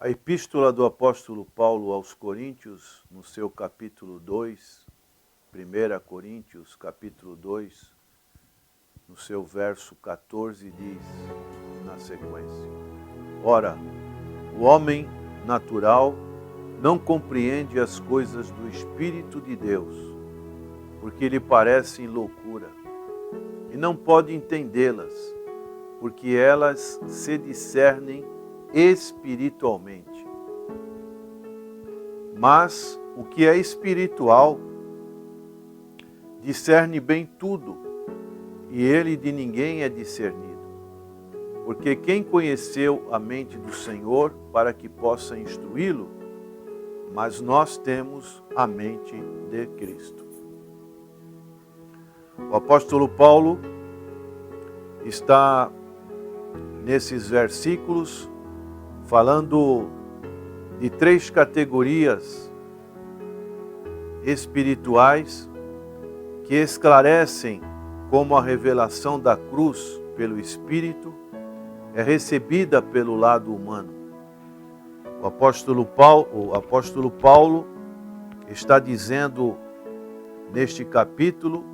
A epístola do apóstolo Paulo aos Coríntios, no seu capítulo 2, 1 Coríntios, capítulo 2, no seu verso 14, diz na sequência: Ora, o homem natural não compreende as coisas do Espírito de Deus, porque lhe parecem loucura, e não pode entendê-las, porque elas se discernem espiritualmente. Mas o que é espiritual discerne bem tudo, e ele de ninguém é discernido. Porque quem conheceu a mente do Senhor para que possa instruí-lo? Mas nós temos a mente de Cristo. O apóstolo Paulo está nesses versículos falando de três categorias espirituais que esclarecem como a revelação da cruz pelo Espírito é recebida pelo lado humano. O apóstolo Paulo está dizendo neste capítulo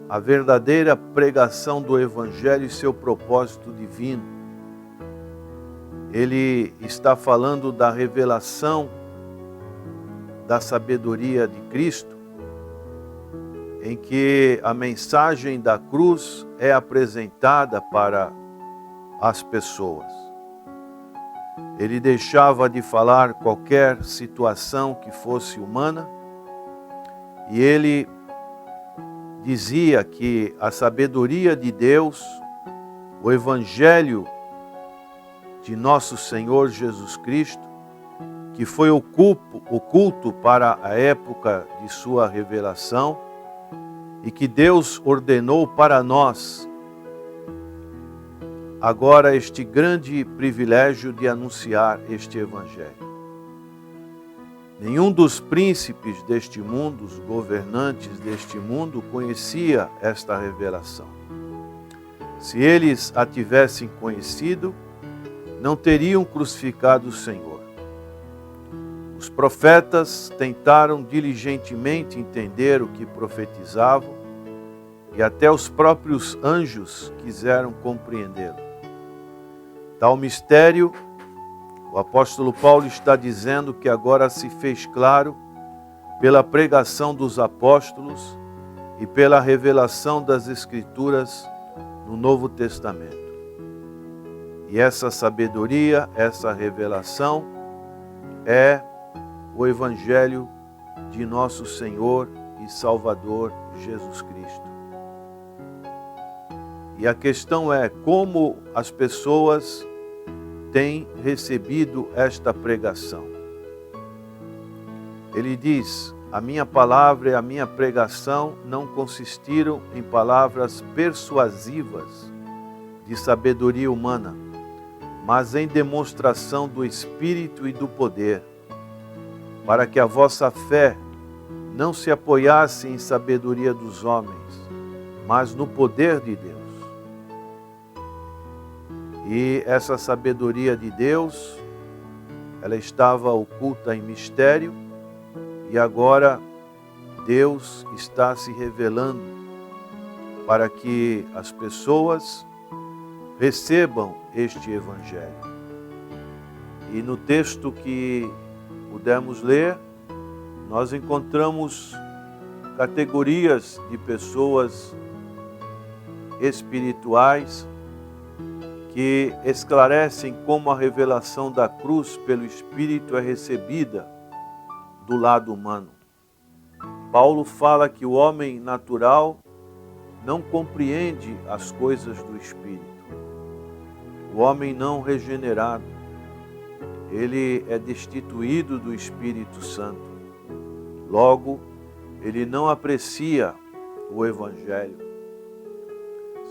a verdadeira pregação do Evangelho e seu propósito divino. Ele está falando da revelação da sabedoria de Cristo, em que a mensagem da cruz é apresentada para as pessoas. Ele deixava de falar qualquer situação que fosse humana e ele dizia que a sabedoria de Deus, o Evangelho de nosso Senhor Jesus Cristo, que foi oculto para a época de sua revelação e que Deus ordenou para nós agora este grande privilégio de anunciar este Evangelho. Nenhum dos príncipes deste mundo, os governantes deste mundo, conhecia esta revelação. Se eles a tivessem conhecido, não teriam crucificado o Senhor. Os profetas tentaram diligentemente entender o que profetizavam e até os próprios anjos quiseram compreendê-lo. Tal mistério, o apóstolo Paulo está dizendo que agora se fez claro pela pregação dos apóstolos e pela revelação das Escrituras no Novo Testamento. E essa sabedoria, essa revelação é o Evangelho de nosso Senhor e Salvador Jesus Cristo. E a questão é como as pessoas têm recebido esta pregação. Ele diz: a minha palavra e a minha pregação não consistiram em palavras persuasivas de sabedoria humana, mas em demonstração do Espírito e do poder, para que a vossa fé não se apoiasse em sabedoria dos homens, mas no poder de Deus. E essa sabedoria de Deus, ela estava oculta em mistério, e agora Deus está se revelando para que as pessoas recebam este Evangelho. E no texto que pudemos ler, nós encontramos categorias de pessoas espirituais que esclarecem como a revelação da cruz pelo Espírito é recebida do lado humano. Paulo fala que o homem natural não compreende as coisas do Espírito. O homem não regenerado, ele é destituído do Espírito Santo. Logo, ele não aprecia o Evangelho.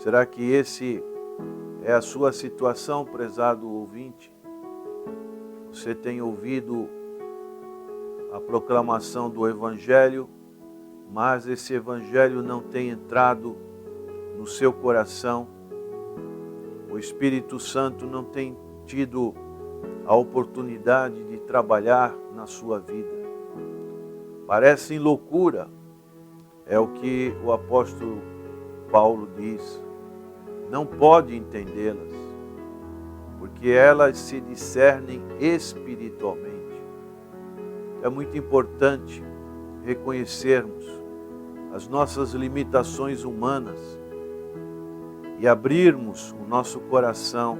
Será que esse é a sua situação, prezado ouvinte? Você tem ouvido a proclamação do Evangelho, mas esse Evangelho não tem entrado no seu coração. O Espírito Santo não tem tido a oportunidade de trabalhar na sua vida. Parecem loucura, é o que o apóstolo Paulo diz. Não pode entendê-las, porque elas se discernem espiritualmente. É muito importante reconhecermos as nossas limitações humanas e abrirmos o nosso coração,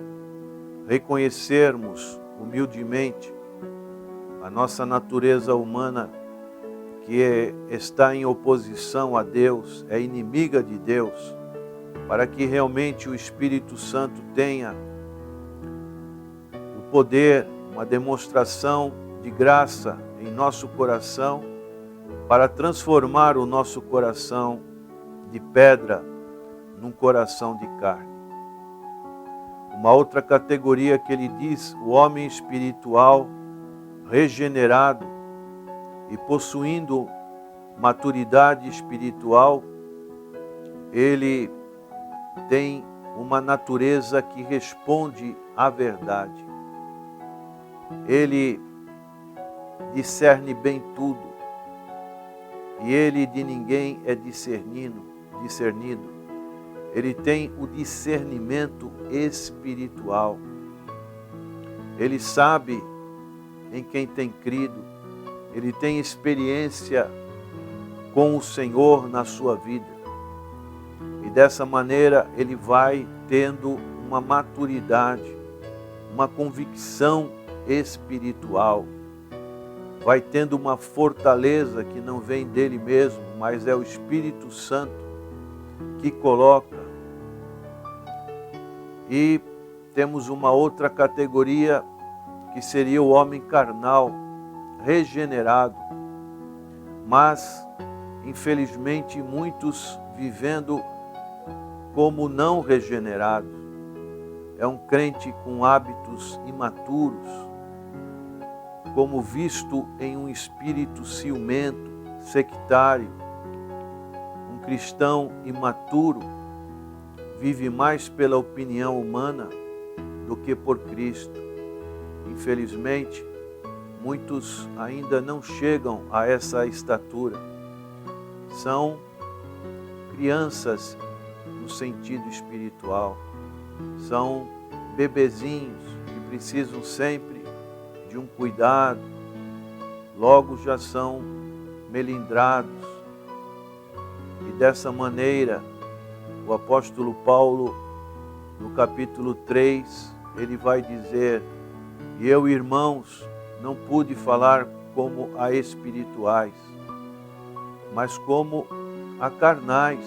reconhecermos humildemente a nossa natureza humana que está em oposição a Deus, é inimiga de Deus, para que realmente o Espírito Santo tenha o poder, uma demonstração de graça em nosso coração, para transformar o nosso coração de pedra num coração de carne. Uma outra categoria que ele diz, o homem espiritual regenerado e possuindo maturidade espiritual, ele tem uma natureza que responde à verdade. Ele discerne bem tudo e ele de ninguém é discernido. Ele tem o discernimento espiritual. Ele sabe em quem tem crido. Ele tem experiência com o Senhor na sua vida. E dessa maneira ele vai tendo uma maturidade, uma convicção espiritual. Vai tendo uma fortaleza que não vem dele mesmo, mas é o Espírito Santo que coloca. E temos uma outra categoria que seria o homem carnal, regenerado, mas infelizmente muitos vivendo como não regenerados. É um crente com hábitos imaturos, como visto em um espírito ciumento, sectário. Um cristão imaturo vive mais pela opinião humana do que por Cristo. Infelizmente, muitos ainda não chegam a essa estatura. São crianças no sentido espiritual. São bebezinhos que precisam sempre de um cuidado. Logo já são melindrados. E dessa maneira, o apóstolo Paulo, no capítulo 3, ele vai dizer: e eu, irmãos, não pude falar como a espirituais, mas como a carnais,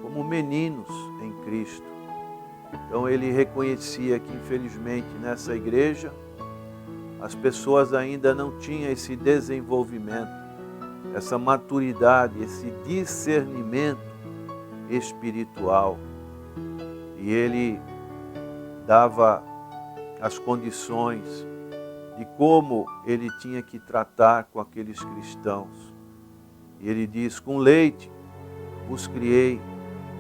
como meninos em Cristo. Então ele reconhecia que, infelizmente, nessa igreja, as pessoas ainda não tinham esse desenvolvimento, essa maturidade, esse discernimento espiritual. E ele dava as condições de como ele tinha que tratar com aqueles cristãos. E ele diz: com leite vos criei,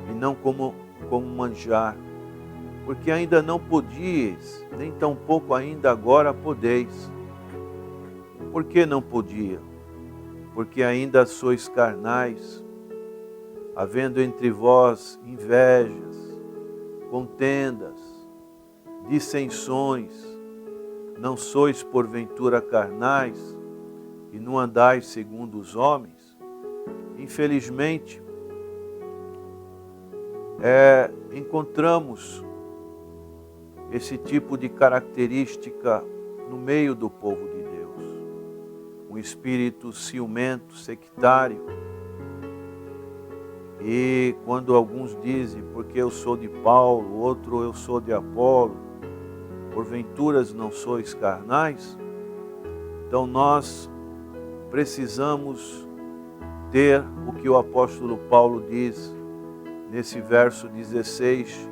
e não como manjar, porque ainda não podíeis, nem tampouco ainda agora podeis. Por que não podia? Porque ainda sois carnais, havendo entre vós invejas, contendas, dissensões. Não sois porventura carnais e não andais segundo os homens? Infelizmente, encontramos esse tipo de característica no meio do povo de Deus. Um espírito ciumento, sectário. E quando alguns dizem, porque eu sou de Paulo, outro eu sou de Apolo, porventuras não sois carnais? Então nós precisamos ter o que o apóstolo Paulo diz nesse verso 16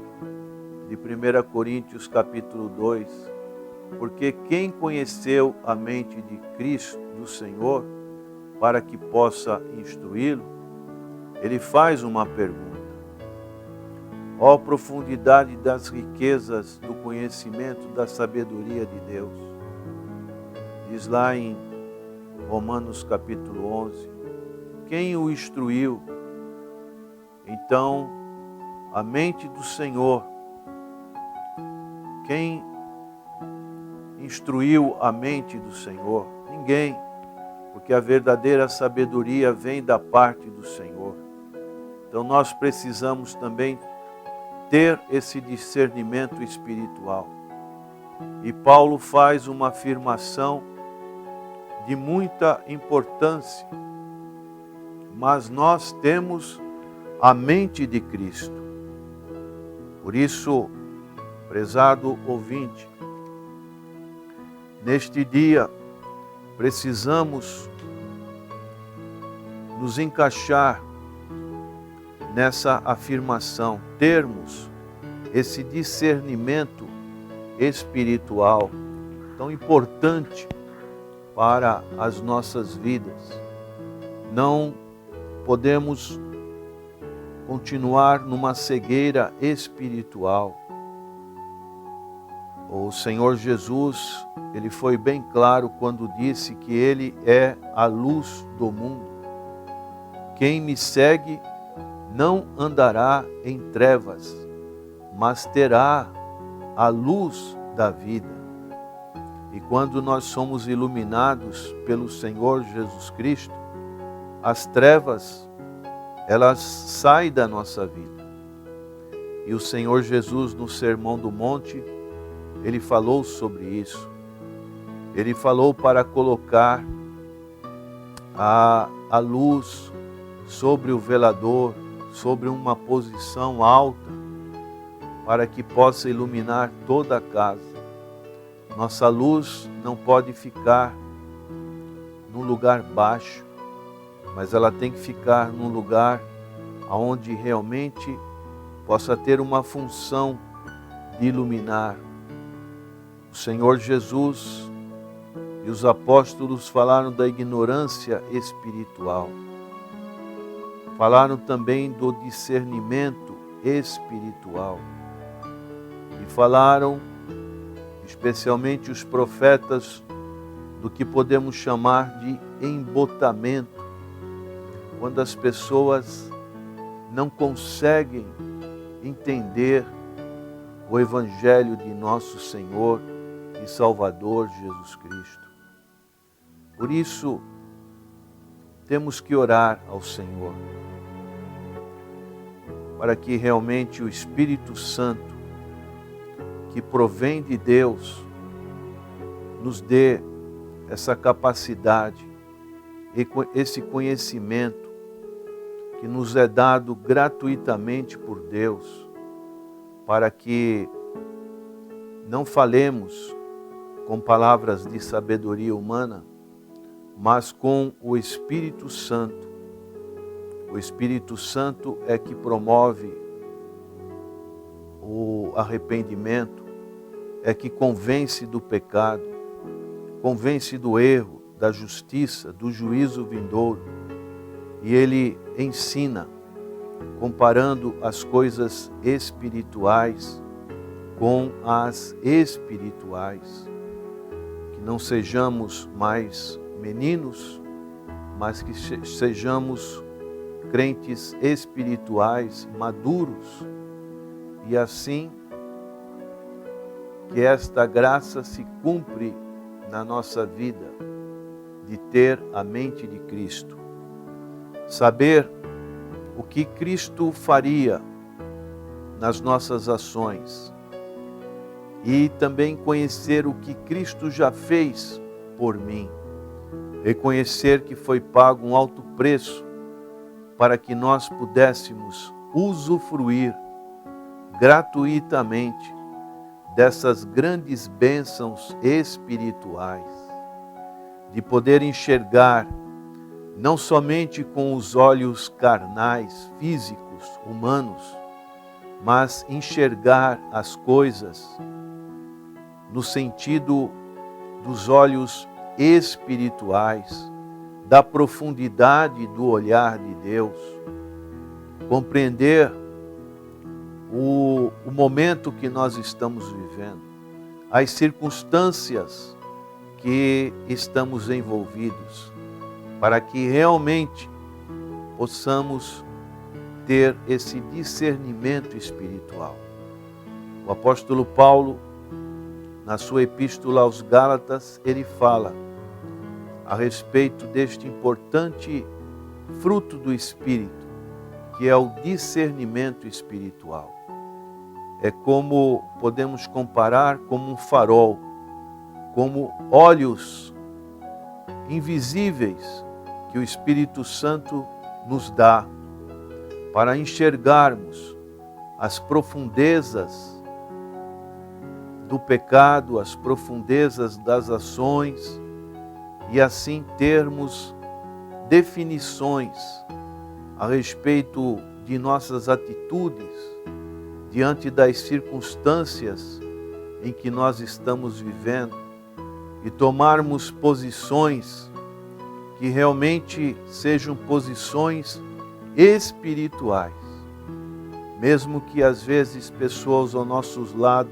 de 1 Coríntios capítulo 2. Porque quem conheceu a mente de Cristo, do Senhor, para que possa instruí-lo? Ele faz uma pergunta. Ó profundidade das riquezas do conhecimento da sabedoria de Deus. Diz lá em Romanos capítulo 11, quem o instruiu? Então, a mente do Senhor, quem instruiu a mente do Senhor? Ninguém, porque a verdadeira sabedoria vem da parte do Senhor. Então nós precisamos também ter esse discernimento espiritual. E Paulo faz uma afirmação de muita importância, mas nós temos a mente de Cristo. Por isso, prezado ouvinte, neste dia precisamos nos encaixar nessa afirmação, termos esse discernimento espiritual tão importante para as nossas vidas. Não podemos continuar numa cegueira espiritual. O Senhor Jesus, Ele foi bem claro quando disse que Ele é a luz do mundo. Quem me segue não andará em trevas, mas terá a luz da vida. E quando nós somos iluminados pelo Senhor Jesus Cristo, as trevas, elas saem da nossa vida. E o Senhor Jesus, no Sermão do Monte, Ele falou sobre isso. Ele falou para colocar a luz sobre o velador, sobre uma posição alta, para que possa iluminar toda a casa. Nossa luz não pode ficar num lugar baixo, mas ela tem que ficar num lugar onde realmente possa ter uma função de iluminar. O Senhor Jesus e os apóstolos falaram da ignorância espiritual. Falaram também do discernimento espiritual. E falaram, especialmente os profetas, do que podemos chamar de embotamento, quando as pessoas não conseguem entender o Evangelho de nosso Senhor e Salvador Jesus Cristo. Por isso, temos que orar ao Senhor, para que realmente o Espírito Santo, que provém de Deus, nos dê essa capacidade, esse conhecimento que nos é dado gratuitamente por Deus, para que não falemos com palavras de sabedoria humana, mas com o Espírito Santo. O Espírito Santo é que promove o arrependimento, é que convence do pecado, convence do erro, da justiça, do juízo vindouro. E ele ensina, comparando as coisas espirituais com as espirituais. Que não sejamos mais meninos, mas que sejamos crentes espirituais, maduros, e assim que esta graça se cumpre na nossa vida, de ter a mente de Cristo. Saber o que Cristo faria nas nossas ações e também conhecer o que Cristo já fez por mim. Reconhecer que foi pago um alto preço para que nós pudéssemos usufruir gratuitamente dessas grandes bênçãos espirituais, de poder enxergar não somente com os olhos carnais, físicos, humanos, mas enxergar as coisas no sentido dos olhos espirituais, da profundidade do olhar de Deus, compreender o momento que nós estamos vivendo, as circunstâncias que estamos envolvidos, para que realmente possamos ter esse discernimento espiritual. O apóstolo Paulo, na sua epístola aos Gálatas, ele fala a respeito deste importante fruto do Espírito, que é o discernimento espiritual. É como podemos comparar como um farol, como olhos invisíveis que o Espírito Santo nos dá para enxergarmos as profundezas do pecado, as profundezas das ações e assim termos definições a respeito de nossas atitudes diante das circunstâncias em que nós estamos vivendo e tomarmos posições que realmente sejam posições espirituais. Mesmo que às vezes pessoas ao nosso lado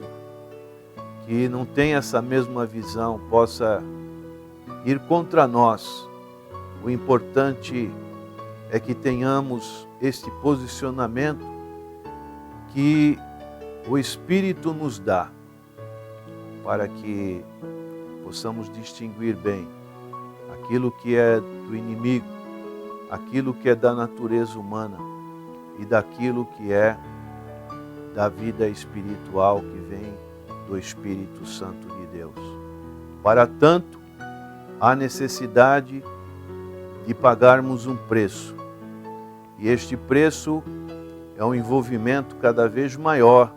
que não têm essa mesma visão possa ir contra nós, o importante é que tenhamos este posicionamento que o Espírito nos dá para que possamos distinguir bem aquilo que é do inimigo, aquilo que é da natureza humana e daquilo que é da vida espiritual que vem do Espírito Santo de Deus. Para tanto, há necessidade de pagarmos um preço. E este preço é um envolvimento cada vez maior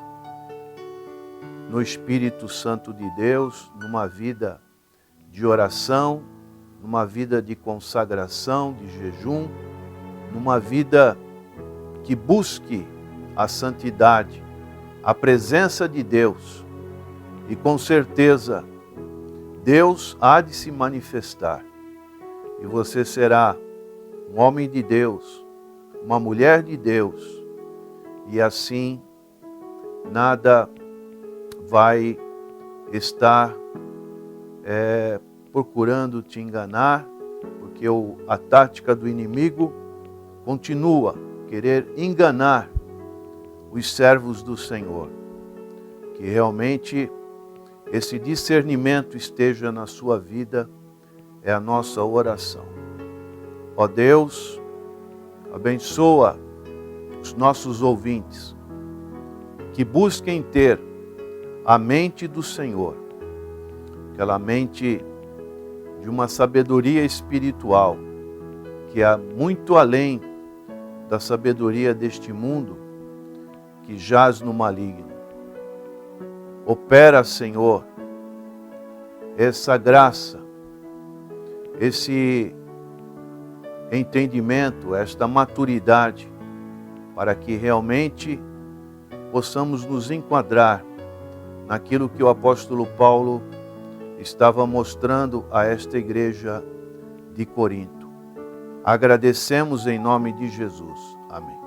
no Espírito Santo de Deus, numa vida de oração, numa vida de consagração, de jejum, numa vida que busque a santidade, a presença de Deus. E com certeza, Deus há de se manifestar. E você será um homem de Deus, uma mulher de Deus. E assim, nada vai estar procurando te enganar, porque a tática do inimigo continua querer enganar os servos do Senhor. Que realmente esse discernimento esteja na sua vida, é a nossa oração. Ó Deus, abençoa os nossos ouvintes, que busquem ter a mente do Senhor, aquela mente de uma sabedoria espiritual, que é muito além da sabedoria deste mundo, que jaz no maligno. Opera, Senhor, essa graça, esse entendimento, esta maturidade, para que realmente possamos nos enquadrar naquilo que o apóstolo Paulo estava mostrando a esta igreja de Corinto. Agradecemos em nome de Jesus. Amém.